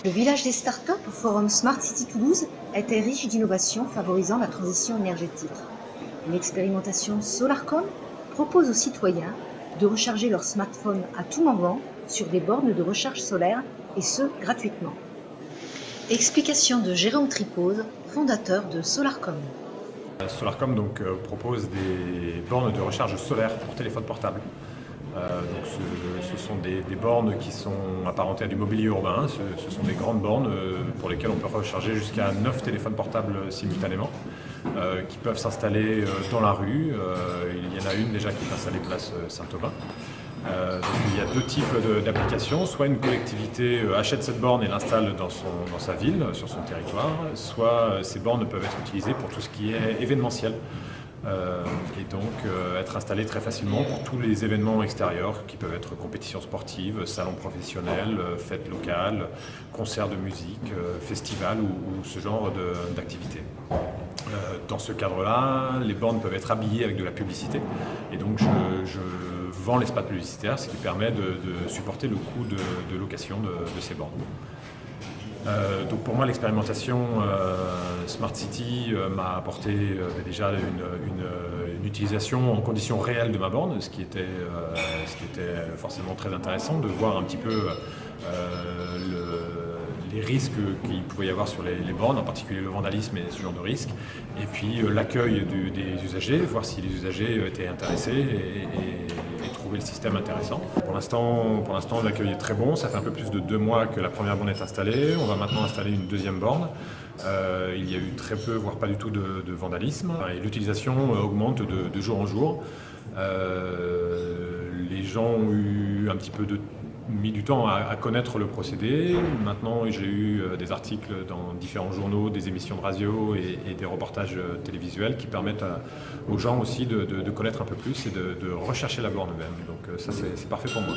Le village des startups au forum Smart City Toulouse était riche d'innovations favorisant la transition énergétique. Une expérimentation Solarcom propose aux citoyens de recharger leur smartphone à tout moment sur des bornes de recharge solaire et ce gratuitement. Explication de Jérôme Tripose, fondateur de Solarcom. Solarcom propose des bornes de recharge solaire pour téléphone portable. Ce sont des bornes qui sont apparentées à du mobilier urbain. Ce sont des grandes bornes pour lesquelles on peut recharger jusqu'à 9 téléphones portables simultanément, qui peuvent s'installer dans la rue. Il y en a une déjà qui est installée place Saint-Aubin. Il y a deux types d'applications, soit une collectivité achète cette borne et l'installe dans sa ville, sur son territoire, soit ces bornes peuvent être utilisées pour tout ce qui est événementiel. Être installées très facilement pour tous les événements extérieurs qui peuvent être compétitions sportives, salons professionnels, fêtes locales, concerts de musique, festivals ou ce genre d'activités. Dans ce cadre-là, les bornes peuvent être habillées avec de la publicité et donc je vends l'espace publicitaire, ce qui permet de supporter le coût de location de ces bornes. Pour moi, l'expérimentation Smart City m'a apporté déjà une utilisation en conditions réelles de ma borne, ce qui était forcément très intéressant de voir un petit peu les risques qu'il pouvait y avoir sur les bornes, en particulier le vandalisme et ce genre de risques, et puis l'accueil des usagers, voir si les usagers étaient intéressés et trouver le système intéressant. Pour l'instant, l'accueil est très bon. Ça fait un peu plus de 2 mois que la première borne est installée. On va maintenant installer une deuxième borne. Il y a eu très peu, voire pas du tout de vandalisme. Et l'utilisation augmente de jour en jour. Les gens ont eu un petit peu mis du temps à connaître le procédé. Maintenant, j'ai eu des articles dans différents journaux, des émissions de radio et des reportages télévisuels qui permettent aux gens aussi de connaître un peu plus et de rechercher la borne eux-mêmes. Donc ça, c'est parfait pour moi.